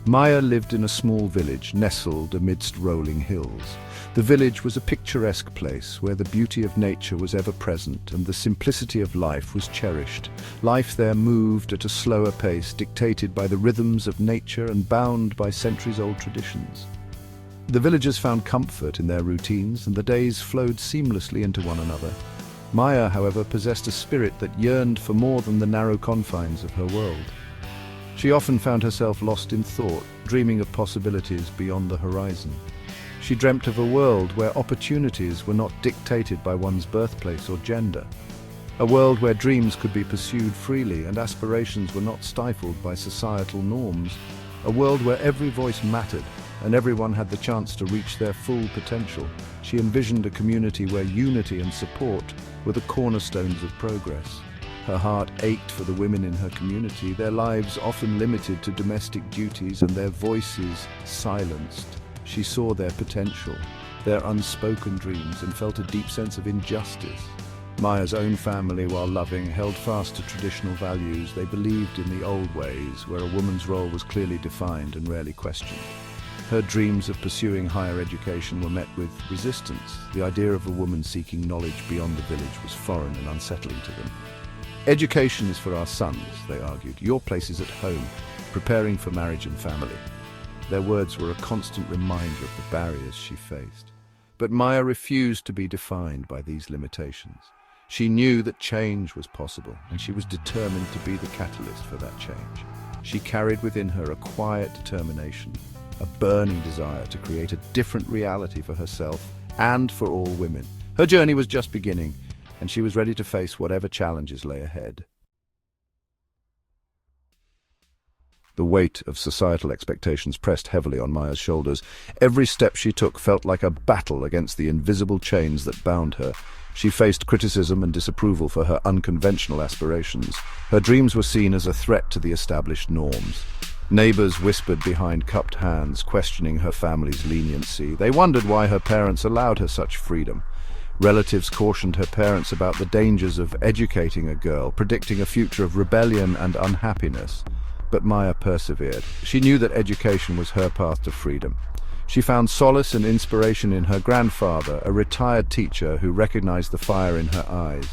Maya lived in a small village nestled amidst rolling hills. The village was a picturesque place where the beauty of nature was ever present and the simplicity of life was cherished. Life there moved at a slower pace, dictated by the rhythms of nature and bound by centuries-old traditions. The villagers found comfort in their routines, and the days flowed seamlessly into one another. Maya, however, possessed a spirit that yearned for more than the narrow confines of her world. She often found herself lost in thought, dreaming of possibilities beyond the horizon. She dreamt of a world where opportunities were not dictated by one's birthplace or gender. A world where dreams could be pursued freely and aspirations were not stifled by societal norms. A world where every voice mattered and everyone had the chance to reach their full potential. She envisioned a community where unity and support were the cornerstones of progress. Her heart ached for the women in her community, their lives often limited to domestic duties and their voices silenced. She saw their potential, their unspoken dreams, and felt a deep sense of injustice. Maya's own family, while loving, held fast to traditional values. They believed in the old ways, where a woman's role was clearly defined and rarely questioned. Her dreams of pursuing higher education were met with resistance. The idea of a woman seeking knowledge beyond the village was foreign and unsettling to them. Education is for our sons, they argued. Your place is at home, preparing for marriage and family. Their words were a constant reminder of the barriers she faced. But Maya refused to be defined by these limitations. She knew that change was possible, and she was determined to be the catalyst for that change. She carried within her a quiet determination, a burning desire to create a different reality for herself and for all women. Her journey was just beginning, and she was ready to face whatever challenges lay ahead. The weight of societal expectations pressed heavily on Maya's shoulders. Every step she took felt like a battle against the invisible chains that bound her. She faced criticism and disapproval for her unconventional aspirations. Her dreams were seen as a threat to the established norms. Neighbors whispered behind cupped hands, questioning her family's leniency. They wondered why her parents allowed her such freedom. Relatives cautioned her parents about the dangers of educating a girl, predicting a future of rebellion and unhappiness. But Maya persevered. She knew that education was her path to freedom. She found solace and inspiration in her grandfather, a retired teacher who recognized the fire in her eyes.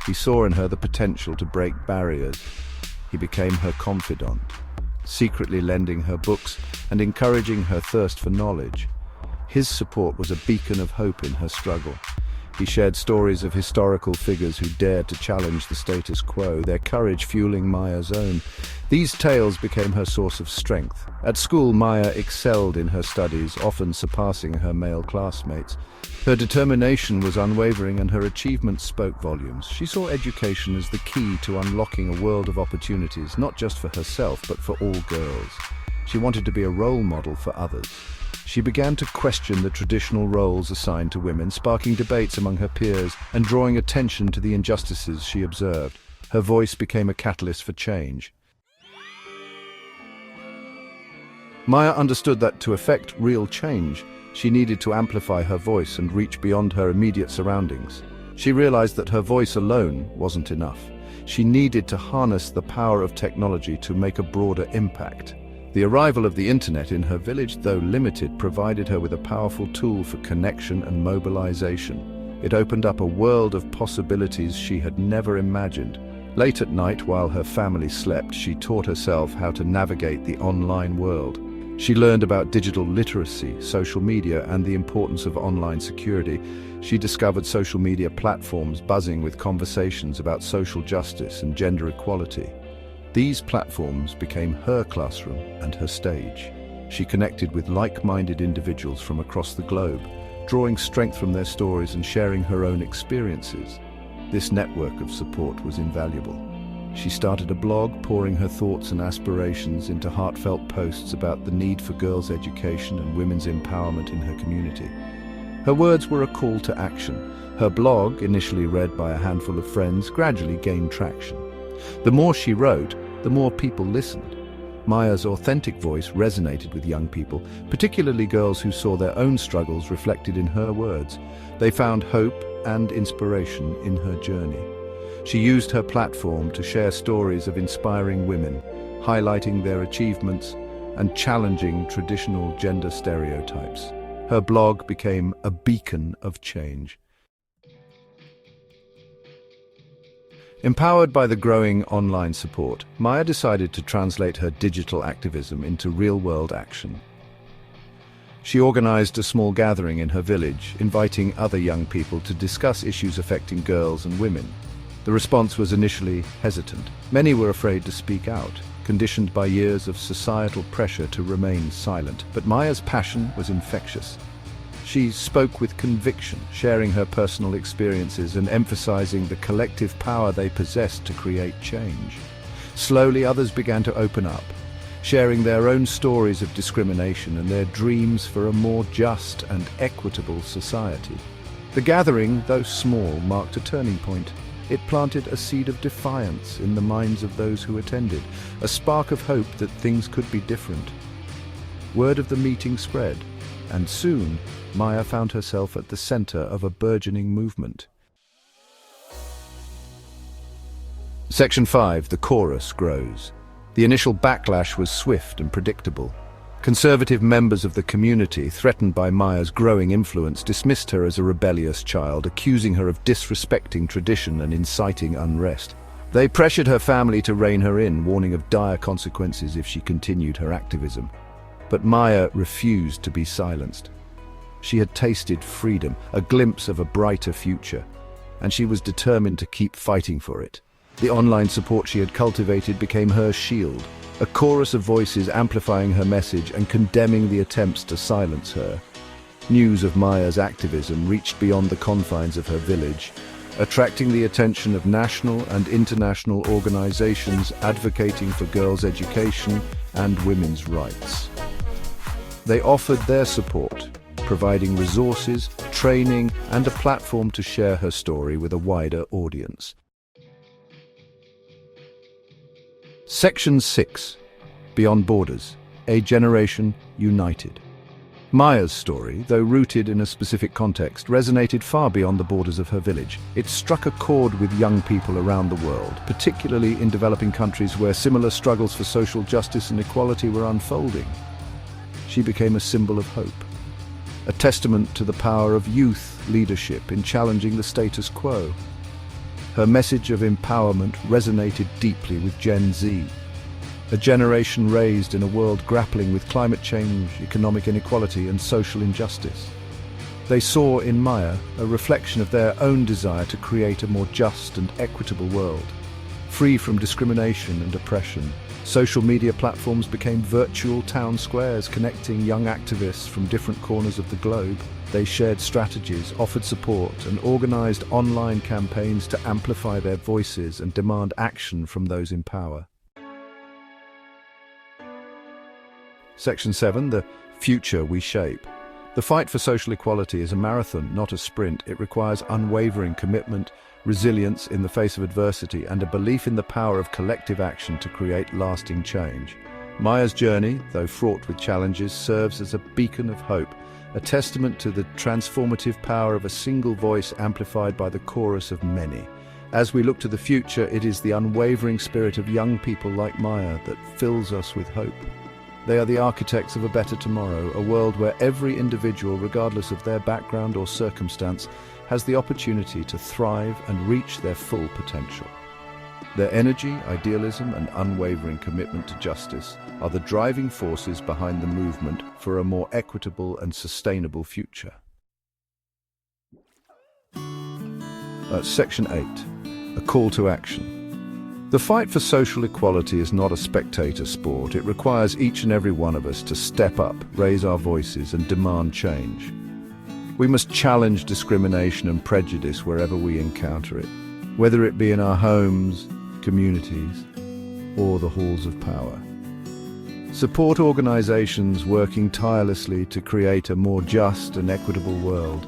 He saw in her the potential to break barriers. He became her confidant, secretly lending her books and encouraging her thirst for knowledge. His support was a beacon of hope in her struggle. He shared stories of historical figures who dared to challenge the status quo, their courage fueling Maya's own. These tales became her source of strength. At school, Maya excelled in her studies, often surpassing her male classmates. Her determination was unwavering and her achievements spoke volumes. She saw education as the key to unlocking a world of opportunities, not just for herself, but for all girls. She wanted to be a role model for others. She began to question the traditional roles assigned to women, sparking debates among her peers and drawing attention to the injustices she observed. Her voice became a catalyst for change. Maya understood that to effect real change, she needed to amplify her voice and reach beyond her immediate surroundings. She realized that her voice alone wasn't enough. She needed to harness the power of technology to make a broader impact. The arrival of the internet in her village, though limited, provided her with a powerful tool for connection and mobilization. It opened up a world of possibilities she had never imagined. Late at night, while her family slept, she taught herself how to navigate the online world. She learned about digital literacy, social media, and the importance of online security. She discovered social media platforms buzzing with conversations about social justice and gender equality. These platforms became her classroom and her stage. She connected with like-minded individuals from across the globe, drawing strength from their stories and sharing her own experiences. This network of support was invaluable. She started a blog, pouring her thoughts and aspirations into heartfelt posts about the need for girls' education and women's empowerment in her community. Her words were a call to action. Her blog, initially read by a handful of friends, gradually gained traction. The more she wrote, the more people listened. Maya's authentic voice resonated with young people, particularly girls who saw their own struggles reflected in her words. They found hope and inspiration in her journey. She used her platform to share stories of inspiring women, highlighting their achievements and challenging traditional gender stereotypes. Her blog became a beacon of change. Empowered by the growing online support, Maya decided to translate her digital activism into real-world action. She organized a small gathering in her village, inviting other young people to discuss issues affecting girls and women. The response was initially hesitant. Many were afraid to speak out, conditioned by years of societal pressure to remain silent. But Maya's passion was infectious. She spoke with conviction, sharing her personal experiences and emphasizing the collective power they possessed to create change. Slowly, others began to open up, sharing their own stories of discrimination and their dreams for a more just and equitable society. The gathering, though small, marked a turning point. It planted a seed of defiance in the minds of those who attended, a spark of hope that things could be different. Word of the meeting spread, and soon Maya found herself at the center of a burgeoning movement. Section 5. The chorus grows. The initial backlash was swift and predictable. Conservative members of the community, threatened by Maya's growing influence, dismissed her as a rebellious child, accusing her of disrespecting tradition and inciting unrest. They pressured her family to rein her in, warning of dire consequences if she continued her activism. But Maya refused to be silenced. She had tasted freedom, a glimpse of a brighter future, and she was determined to keep fighting for it. The online support she had cultivated became her shield, a chorus of voices amplifying her message and condemning the attempts to silence her. News of Maya's activism reached beyond the confines of her village, attracting the attention of national and international organizations advocating for girls' education and women's rights. They offered their support, providing resources, training, and a platform to share her story with a wider audience. Section 6. Beyond Borders. A Generation United. Maya's story, though rooted in a specific context, resonated far beyond the borders of her village. It struck a chord with young people around the world, particularly in developing countries where similar struggles for social justice and equality were unfolding. She became a symbol of hope, a testament to the power of youth leadership in challenging the status quo. Her message of empowerment resonated deeply with Gen Z, a generation raised in a world grappling with climate change, economic inequality, and social injustice. They saw in Maya a reflection of their own desire to create a more just and equitable world, free from discrimination and oppression. Social media platforms became virtual town squares connecting young activists from different corners of the globe. They shared strategies, offered support, and organized online campaigns to amplify their voices and demand action from those in power. Section 7. The Future We Shape. The fight for social equality is a marathon, not a sprint. It requires unwavering commitment, resilience in the face of adversity, and a belief in the power of collective action to create lasting change. Maya's journey, though fraught with challenges, serves as a beacon of hope, a testament to the transformative power of a single voice amplified by the chorus of many. As we look to the future, it is the unwavering spirit of young people like Maya that fills us with hope. They are the architects of a better tomorrow, a world where every individual, regardless of their background or circumstance, has the opportunity to thrive and reach their full potential. Their energy, idealism, and unwavering commitment to justice are the driving forces behind the movement for a more equitable and sustainable future. Section 8. A Call to Action. The fight for social equality is not a spectator sport. It requires each and every one of us to step up, raise our voices, and demand change. We must challenge discrimination and prejudice wherever we encounter it, whether it be in our homes, communities, or the halls of power. Support organizations working tirelessly to create a more just and equitable world.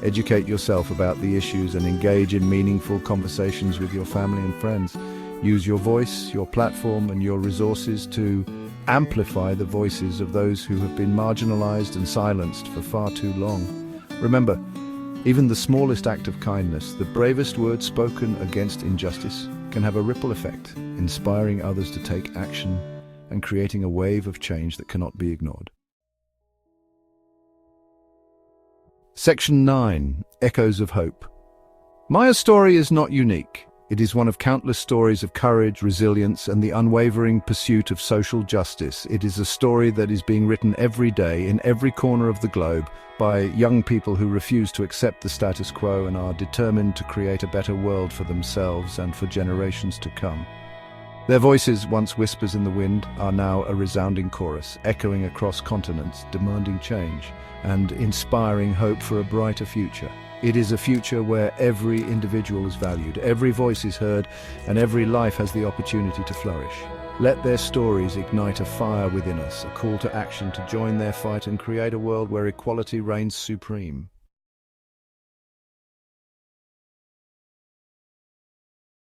Educate yourself about the issues and engage in meaningful conversations with your family and friends. Use your voice, your platform, and your resources to amplify the voices of those who have been marginalized and silenced for far too long. Remember, even the smallest act of kindness, the bravest word spoken against injustice, can have a ripple effect, inspiring others to take action and creating a wave of change that cannot be ignored. Section 9. Echoes of Hope. Maya's story is not unique. It is one of countless stories of courage, resilience, and the unwavering pursuit of social justice. It is a story that is being written every day in every corner of the globe by young people who refuse to accept the status quo and are determined to create a better world for themselves and for generations to come. Their voices, once whispers in the wind, are now a resounding chorus, echoing across continents, demanding change and inspiring hope for a brighter future. It is a future where every individual is valued, every voice is heard, and every life has the opportunity to flourish. Let their stories ignite a fire within us, a call to action to join their fight and create a world where equality reigns supreme.